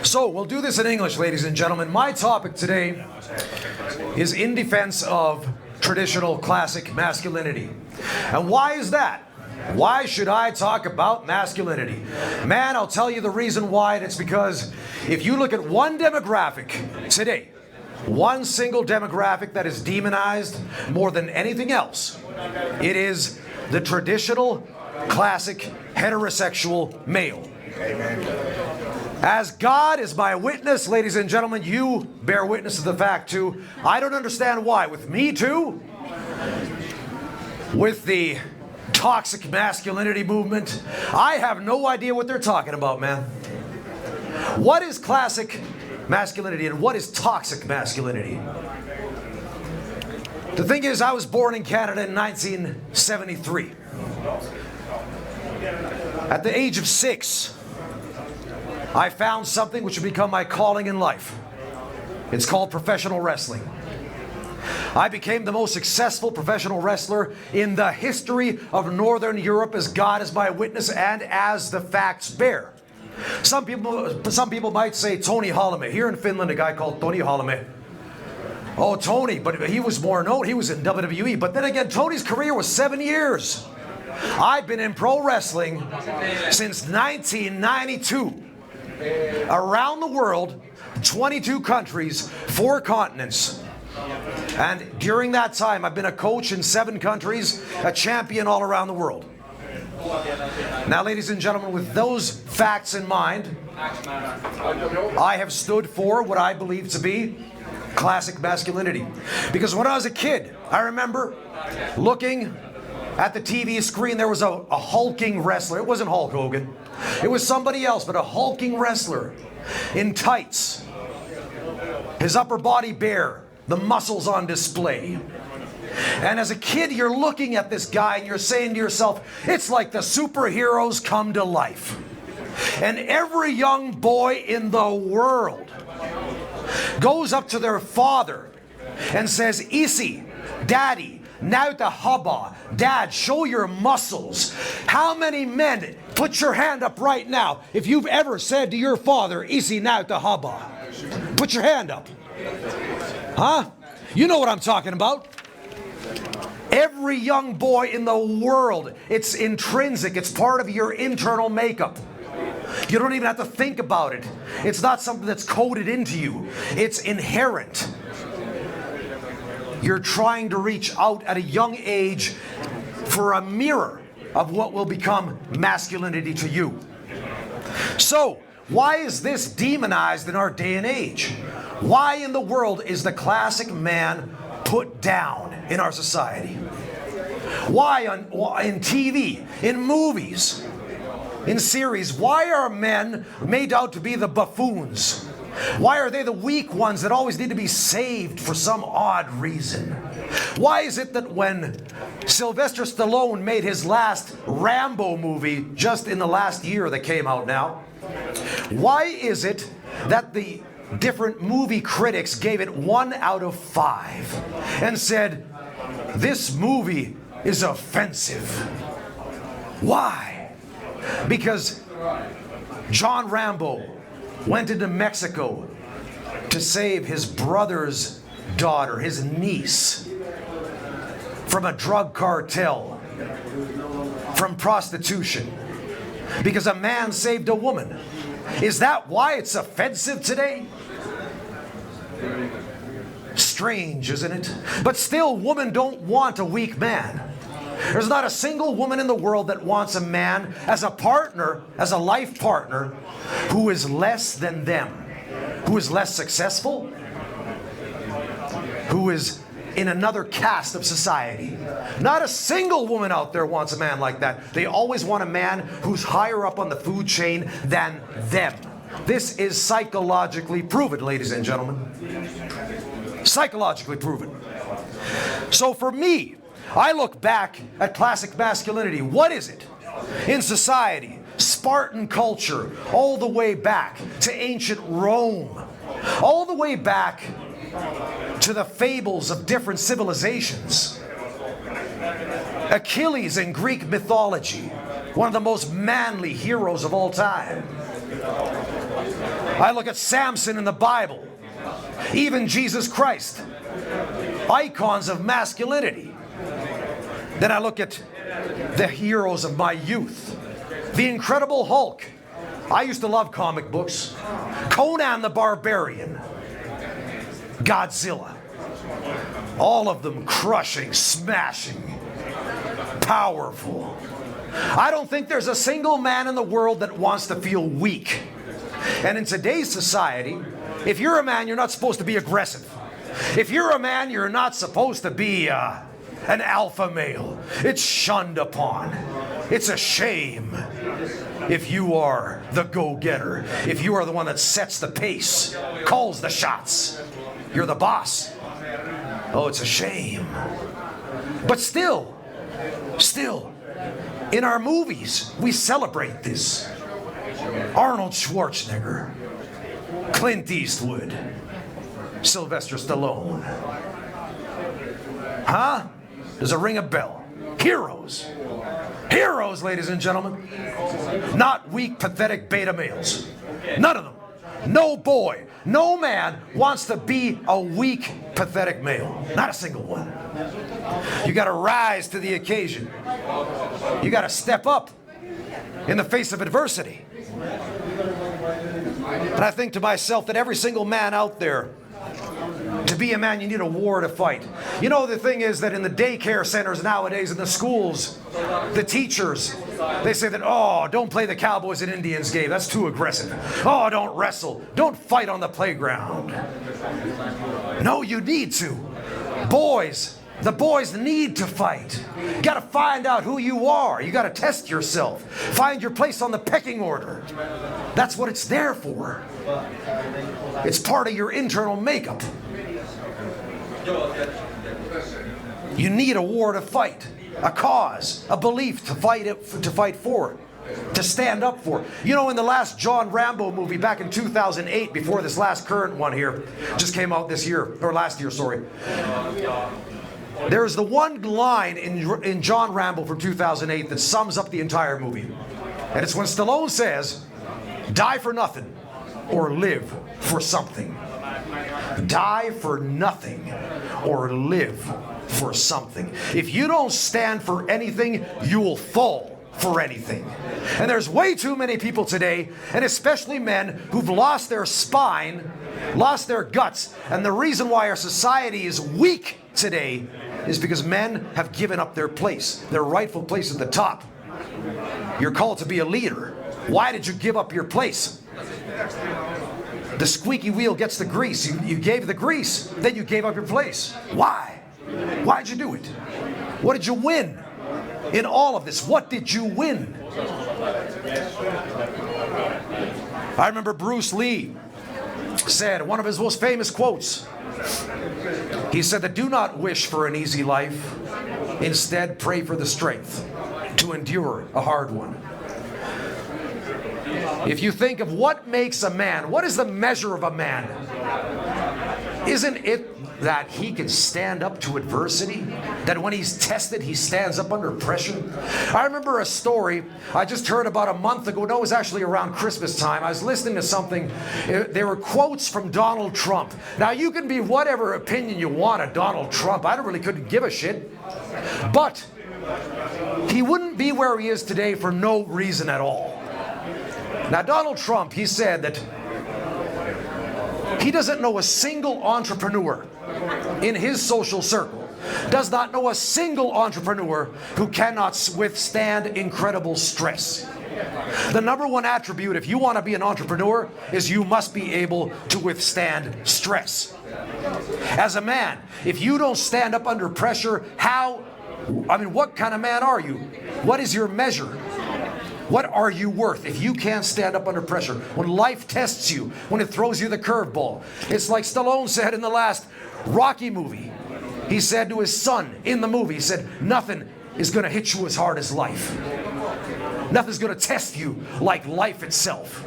So we'll do this in English, ladies and gentlemen. My topic today is in defense of traditional classic masculinity. And why is that? Why should I talk about masculinity? Man, I'll tell you the reason why, and it's because if you look at one demographic today, one single demographic that is demonized more than anything else, it is the traditional, classic, heterosexual male. As God is my witness, ladies and gentlemen, you bear witness to the fact too. I don't understand why. With Me Too, with the toxic masculinity movement, I have no idea what they're talking about, man. What is classic masculinity and what is toxic masculinity? The thing is, I was born in Canada in 1973. At the age of 6, I found something which would become my calling in life. It's called professional wrestling. I became the most successful professional wrestler in the history of Northern Europe, as God is my witness and as the facts bear. Some people might say Tony Halme. Here in Finland, a guy called Tony Halme. Oh, Tony, but he was more known. He was in WWE. But then again, Tony's career was 7 years. I've been in pro wrestling since 1992. Around the world, 22 countries, 4 continents. And during that time, I've been a coach in 7 countries, a champion all around the world. Now, ladies and gentlemen, with those facts in mind, I have stood for what I believe to be classic masculinity. Because when I was a kid, I remember looking at the TV screen, there was a hulking wrestler. It wasn't Hulk Hogan. It was somebody else, but a hulking wrestler in tights. His upper body bare, the muscles on display. And as a kid, you're looking at this guy and you're saying to yourself, it's like the superheroes come to life. And every young boy in the world goes up to their father and says, Isi, Daddy, näytä haba. Dad, show your muscles. How many men, put your hand up right now, if you've ever said to your father, Isi, näytä haba? Put your hand up. Huh? You know what I'm talking about. Every young boy in the world, it's intrinsic, it's part of your internal makeup. You don't even have to think about it. It's not something that's coded into you. It's inherent. You're trying to reach out at a young age for a mirror of what will become masculinity to you. So, why is this demonized in our day and age? Why in the world is the classic man put down in our society? Why in TV, in movies, in series, why are men made out to be the buffoons? Why are they the weak ones that always need to be saved for some odd reason? Why is it that when Sylvester Stallone made his last Rambo movie just in the last year that came out now, why is it that the different movie critics gave it 1 out of 5 and said, this movie is offensive? Why? Because John Rambo went into Mexico to save his brother's daughter, his niece, from a drug cartel, from prostitution, because a man saved a woman. Is that why it's offensive today? Strange, isn't it? But still, women don't want a weak man. There's not a single woman in the world that wants a man as a partner, as a life partner, who is less than them, who is less successful, who is in another caste of society. Not a single woman out there wants a man like that. They always want a man who's higher up on the food chain than them. This is psychologically proven, ladies and gentlemen. Psychologically proven. So for me, I look back at classic masculinity. What is it? In society, Spartan culture, all the way back to ancient Rome, all the way back to the fables of different civilizations. Achilles in Greek mythology, one of the most manly heroes of all time. I look at Samson in the Bible, even Jesus Christ, icons of masculinity. Then I look at the heroes of my youth, the Incredible Hulk. I used to love comic books. Conan the Barbarian, Godzilla. All of them crushing, smashing, powerful. I don't think there's a single man in the world that wants to feel weak. And in today's society, if you're a man, you're not supposed to be aggressive. If you're a man, you're not supposed to be an alpha male. It's shunned upon. It's a shame if you are the go-getter. If you are the one that sets the pace, calls the shots. You're the boss. Oh, it's a shame. But still, in our movies, we celebrate this. Arnold Schwarzenegger, Clint Eastwood, Sylvester Stallone. Huh? Does it ring a bell? Heroes. Heroes, ladies and gentlemen. Not weak, pathetic beta males. None of them. No boy, no man wants to be a weak, pathetic male. Not a single one. You got to rise to the occasion. You got to step up in the face of adversity. And I think to myself that every single man out there, to be a man, you need a war to fight. You know, the thing is that in the daycare centers nowadays, in the schools, the teachers, they say that, oh, don't play the Cowboys and Indians game. That's too aggressive. Oh, don't wrestle. Don't fight on the playground. No, you need to. Boys, the boys need to fight. You got to find out who you are. You got to test yourself. Find your place on the pecking order. That's what it's there for. It's part of your internal makeup. You need a war to fight, a cause, a belief to fight for, to stand up for. You know, in the last John Rambo movie back in 2008, before this last current one here, just came out this year, or last year, sorry. There's the one line in John Rambo from 2008 that sums up the entire movie. And it's when Stallone says, die for nothing or live for something. Die for nothing or live for something. If you don't stand for anything, you will fall for anything. And there's way too many people today, and especially men, who've lost their spine, lost their guts. And the reason why our society is weak today is because men have given up their place, their rightful place at the top. You're called to be a leader. Why did you give up your place? The squeaky wheel gets the grease. You gave the grease, then you gave up your place. Why? Why did you do it? What did you win in all of this? What did you win? I remember Bruce Lee said, one of his most famous quotes, he said that do not wish for an easy life. Instead, pray for the strength to endure a hard one. If you think of what makes a man, what is the measure of a man? Isn't it that he can stand up to adversity? That when he's tested, he stands up under pressure? I remember a story I just heard about a month ago. No, it was actually around Christmas time. I was listening to something. There were quotes from Donald Trump. Now, you can be whatever opinion you want of Donald Trump. I couldn't give a shit. But he wouldn't be where he is today for no reason at all. Now, Donald Trump, he said that he doesn't know a single entrepreneur in his social circle, does not know a single entrepreneur who cannot withstand incredible stress. The number one attribute, if you want to be an entrepreneur, is you must be able to withstand stress. As a man, if you don't stand up under pressure, what kind of man are you? What is your measure? What are you worth if you can't stand up under pressure? When life tests you, when it throws you the curveball. It's like Stallone said in the last Rocky movie. He said to his son in the movie, he said, nothing is going to hit you as hard as life. Nothing's going to test you like life itself.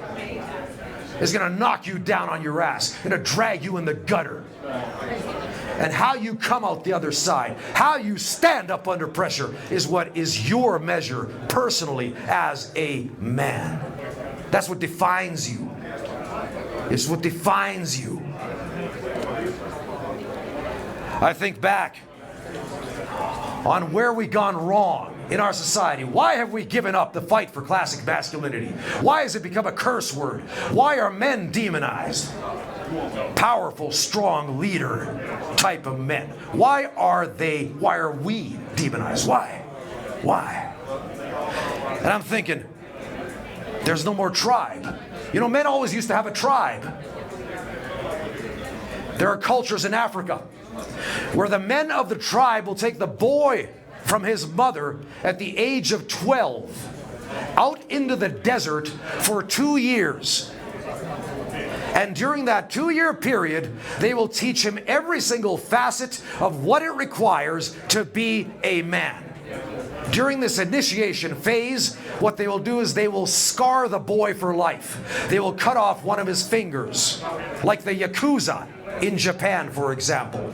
It's going to knock you down on your ass. It's going to drag you in the gutter. And how you come out the other side, how you stand up under pressure, is what is your measure personally as a man. That's what defines you. It's what defines you. I think back on where we've gone wrong in our society. Why have we given up the fight for classic masculinity? Why has it become a curse word? Why are men demonized? Powerful, strong leader type of men. Why are we demonized? Why? And I'm thinking, there's no more tribe. You know, men always used to have a tribe. There are cultures in Africa where the men of the tribe will take the boy from his mother at the age of 12 out into the desert for 2 years. And during that 2-year period, they will teach him every single facet of what it requires to be a man. During this initiation phase, what they will do is they will scar the boy for life. They will cut off one of his fingers, like the Yakuza in Japan, for example.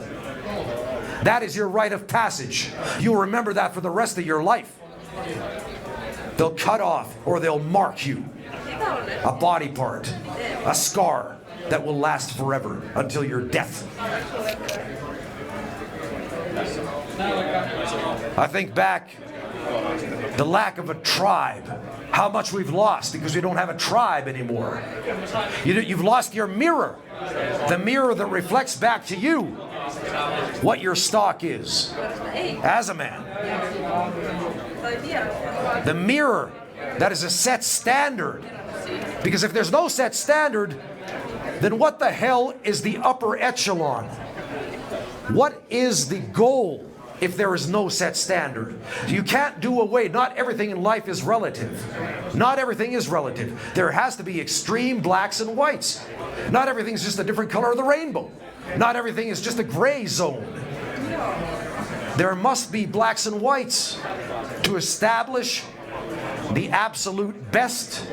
That is your rite of passage. You'll remember that for the rest of your life. They'll cut off or they'll mark you a body part, a scar that will last forever until your death. I think back, the lack of a tribe, how much we've lost because we don't have a tribe anymore. You've lost your mirror, the mirror that reflects back to you what your stock is as a man. The mirror that is a set standard. Because if there's no set standard, then what the hell is the upper echelon? What is the goal if there is no set standard? You can't do away. Not everything in life is relative. Not everything is relative. There has to be extreme blacks and whites. Not everything is just a different color of the rainbow. Not everything is just a gray zone. There must be blacks and whites to establish the absolute best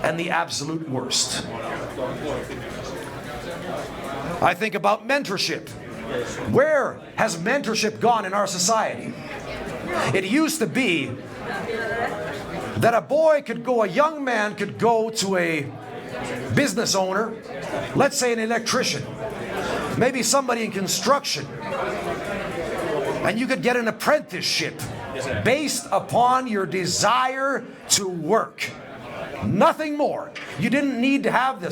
and the absolute worst. I think about mentorship. Where has mentorship gone in our society? It used to be that a young man could go to a business owner, let's say an electrician, maybe somebody in construction, and you could get an apprenticeship based upon your desire to work. Nothing more. You didn't need to have the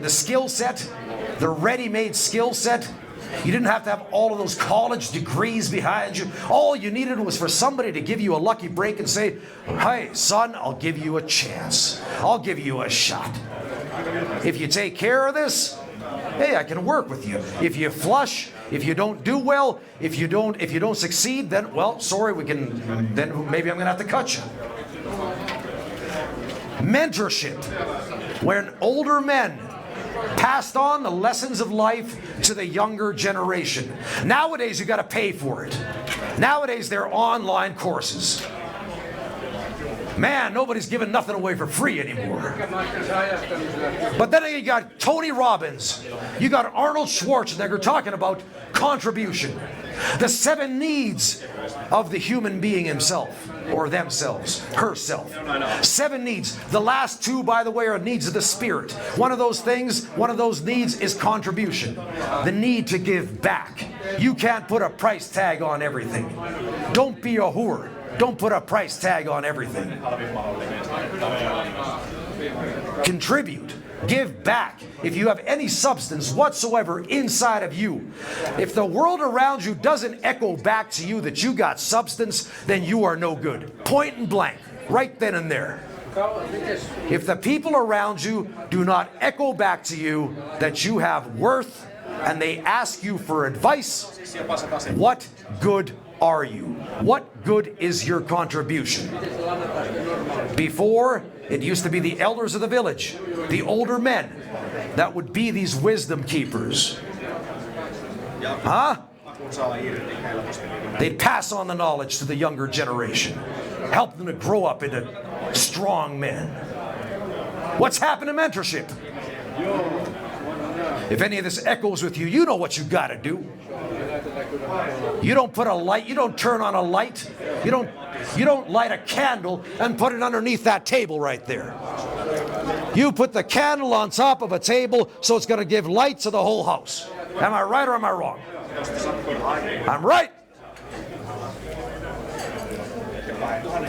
skill set, the ready-made skill set. You didn't have to have all of those college degrees behind you. All you needed was for somebody to give you a lucky break and say, "Hey, son, I'll give you a chance. I'll give you a shot. If you take care of this, hey, I can work with you. If you flush, if you don't do well, if you don't succeed, then, well, sorry, then maybe I'm gonna have to cut you." Mentorship, when older men passed on the lessons of life to the younger generation. Nowadays, you got to pay for it. Nowadays, they're online courses. Man, nobody's giving nothing away for free anymore. But then you got Tony Robbins, you got Arnold Schwarzenegger talking about contribution, the 7 needs of the human being himself, or themselves, herself. 7 needs. The last 2, by the way, are needs of the spirit. One of those needs is contribution, the need to give back. You can't put a price tag on everything. Don't be a whore. Don't put a price tag on everything. Contribute. Give back. If you have any substance whatsoever inside of you, if the world around you doesn't echo back to you that you got substance, then you are no good. Point and blank. Right then and there. If the people around you do not echo back to you that you have worth and they ask you for advice, what good are you? What good is your contribution? Before, it used to be the elders of the village, the older men, that would be these wisdom keepers. Huh? They'd pass on the knowledge to the younger generation, help them to grow up into strong men. What's happened to mentorship? If any of this echoes with you, you know what you got to do. You don't put a light, you don't turn on a light, you don't light a candle and put it underneath that table right there. You put the candle on top of a table so it's going to give light to the whole house. Am I right or am I wrong? I'm right.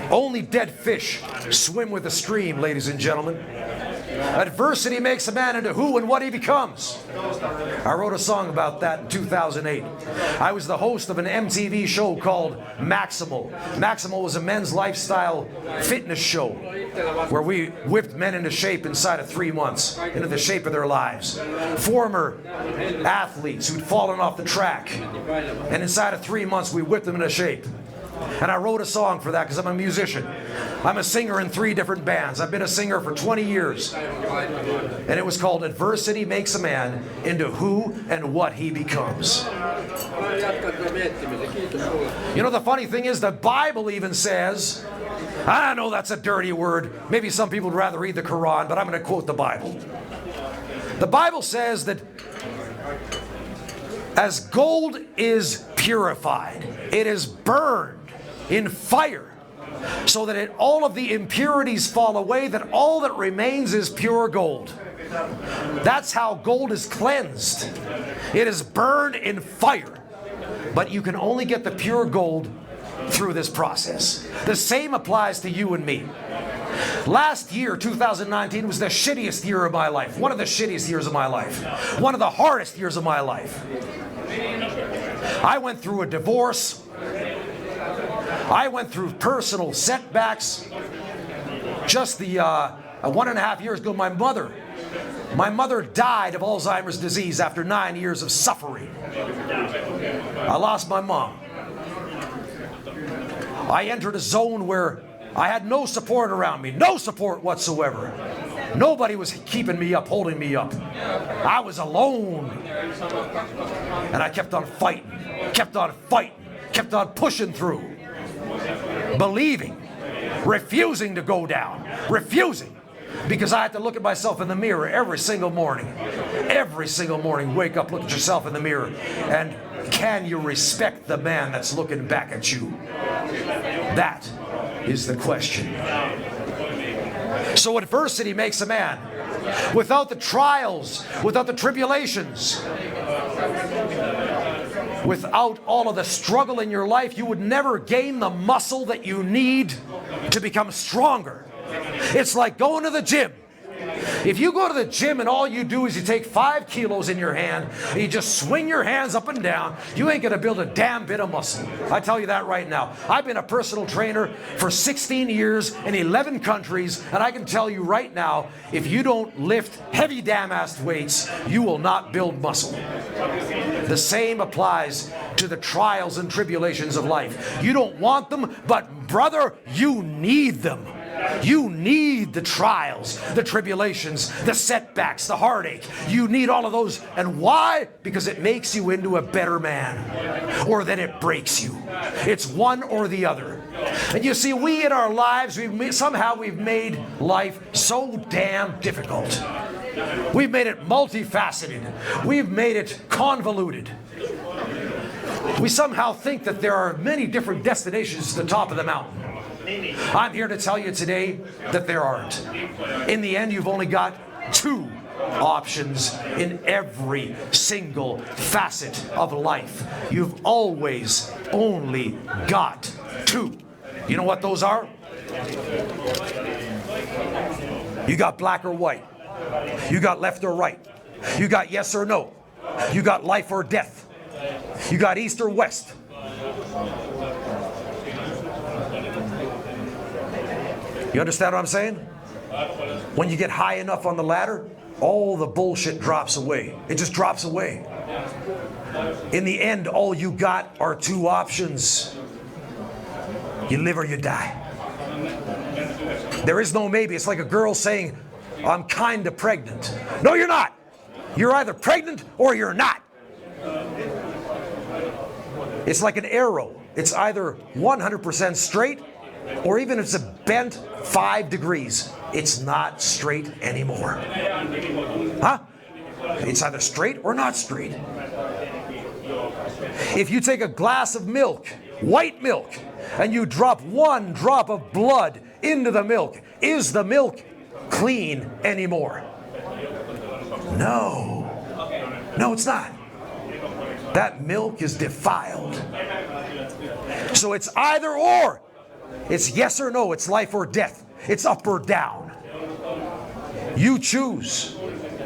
Only dead fish swim with the stream, ladies and gentlemen. Adversity makes a man into who and what he becomes. I wrote a song about that in 2008. I was the host of an MTV show called Maximal. Maximal was a men's lifestyle fitness show where we whipped men into shape inside of 3 months, into the shape of their lives. Former athletes who'd fallen off the track, and inside of 3 months we whipped them into shape. And I wrote a song for that because I'm a musician. I'm a singer in 3 different bands. I've been a singer for 20 years. And it was called Adversity Makes a Man into Who and What He Becomes. You know, the funny thing is the Bible even says, I know that's a dirty word. Maybe some people would rather read the Quran, but I'm going to quote the Bible. The Bible says that as gold is purified, it is burned in fire, so that all of the impurities fall away, that all that remains is pure gold. That's how gold is cleansed. It is burned in fire. But you can only get the pure gold through this process. The same applies to you and me. Last year, 2019, was the shittiest year of my life. One of the shittiest years of my life. One of the hardest years of my life. I went through a divorce. I went through personal setbacks. Just the 1.5 years ago, my mother died of Alzheimer's disease after 9 years of suffering. I lost my mom. I entered a zone where I had no support around me, no support whatsoever. Nobody was keeping me up, holding me up. I was alone. And I kept on fighting, kept on pushing through. Believing, refusing to go down, refusing. Because I had to look at myself in the mirror every single morning. Every single morning, wake up, look at yourself in the mirror. And can you respect the man that's looking back at you? That is the question. So adversity makes a man. Without the trials, without the tribulations, without all of the struggle in your life, you would never gain the muscle that you need to become stronger. It's like going to the gym. If you go to the gym and all you do is you take 5 kilos in your hand and you just swing your hands up and down, you ain't going to build a damn bit of muscle. I tell you that right now. I've been a personal trainer for 16 years in 11 countries, and I can tell you right now, if you don't lift heavy damn-assed weights, you will not build muscle. The same applies to the trials and tribulations of life. You don't want them, but brother, you need them. You need the trials, the tribulations, the setbacks, the heartache. You need all of those. And why? Because it makes you into a better man. Or then it breaks you. It's one or the other. And you see, we in our lives, we've made life so damn difficult. We've made it multifaceted. We've made it convoluted. We somehow think that there are many different destinations to the top of the mountain. I'm here to tell you today that there aren't. In the end, you've only got 2 options in every single facet of life. You've always only got 2. You know what those are? You got black or white. You got left or right. You got yes or no. You got life or death. You got east or west. You understand what I'm saying? When you get high enough on the ladder, all the bullshit drops away. It just drops away. In the end, all you got are 2 options. You live or you die. There is no maybe. It's like a girl saying, I'm kind of pregnant. No, you're not. You're either pregnant or you're not. It's like an arrow. It's either 100% straight, or even if it's a bent 5 degrees, it's not straight anymore. Huh? It's either straight or not straight. If you take a glass of milk, white milk, and you drop 1 drop of blood into the milk, is the milk clean anymore. No. No, it's not. That milk is defiled. So it's either or. It's yes or no. It's life or death. It's up or down. You choose.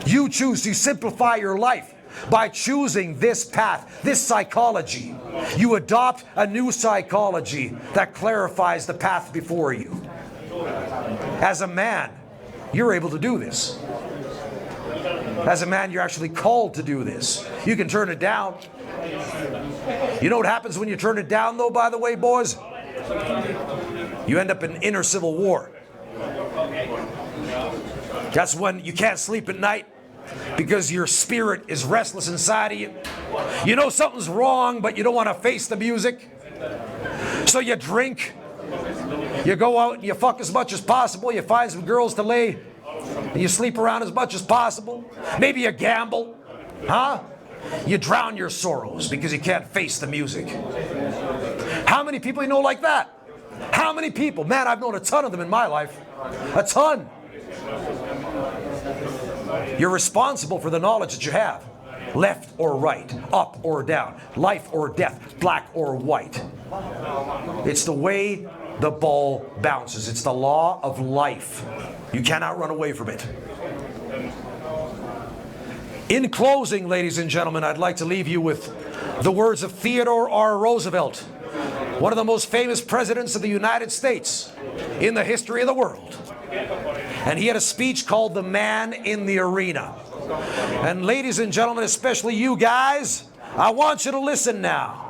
You choose to simplify your life by choosing this path, this psychology. You adopt a new psychology that clarifies the path before you. As a man, you're able to do this. As a man, you're actually called to do this. You can turn it down. You know what happens when you turn it down, though, by the way, boys? You end up in inner civil war. That's when you can't sleep at night because your spirit is restless inside of you. You know something's wrong, but you don't want to face the music. So you drink. You go out and you fuck as much as possible. You find some girls to lay. And you sleep around as much as possible. Maybe you gamble. Huh? You drown your sorrows because you can't face the music. How many people you know like that? How many people? Man, I've known a ton of them in my life. A ton. You're responsible for the knowledge that you have. Left or right, up or down, life or death, black or white. It's the way the ball bounces. It's the law of life. You cannot run away from it. In closing, ladies and gentlemen, I'd like to leave you with the words of Theodore R. Roosevelt, one of the most famous presidents of the United States in the history of the world. And he had a speech called "The Man in the Arena." And ladies and gentlemen, especially you guys, I want you to listen now.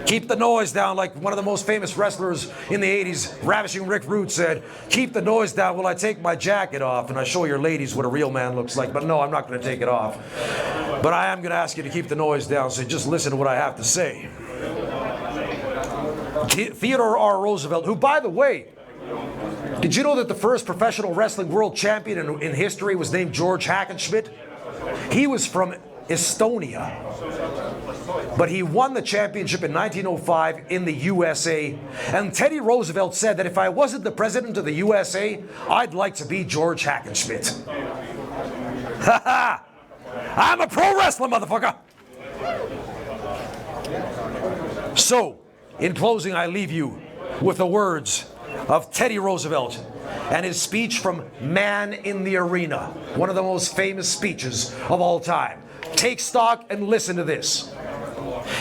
Keep the noise down, like one of the most famous wrestlers in the 80s, Ravishing Rick Rude, said, keep the noise down while I take my jacket off and I show your ladies what a real man looks like. But no, I'm not going to take it off. But I am going to ask you to keep the noise down, so just listen to what I have to say. Theodore R. Roosevelt, who, by the way, did you know that the first professional wrestling world champion in history was named George Hackenschmidt? He was from Estonia. But he won the championship in 1905 in the USA. And Teddy Roosevelt said that if I wasn't the president of the USA, I'd like to be George Hackenschmidt. Ha ha! I'm a pro wrestler, motherfucker! So, in closing, I leave you with the words of Teddy Roosevelt and his speech from Man in the Arena, one of the most famous speeches of all time. Take stock and listen to this.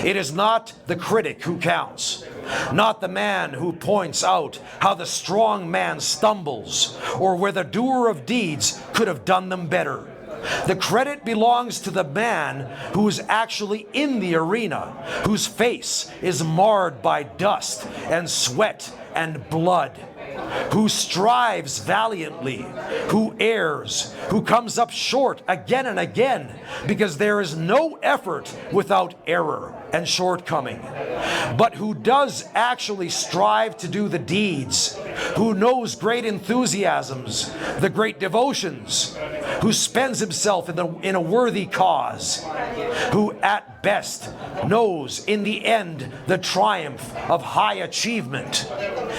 It is not the critic who counts, not the man who points out how the strong man stumbles or where the doer of deeds could have done them better. The credit belongs to the man who is actually in the arena, whose face is marred by dust and sweat and blood, who strives valiantly, who errs, who comes up short again and again, because there is no effort without error and shortcoming, but who does actually strive to do the deeds, who knows great enthusiasms, the great devotions, who spends himself in a worthy cause, who at best knows in the end the triumph of high achievement,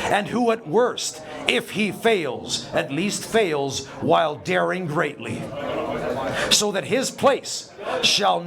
and who at worst, if he fails, at least fails while daring greatly, so that his place shall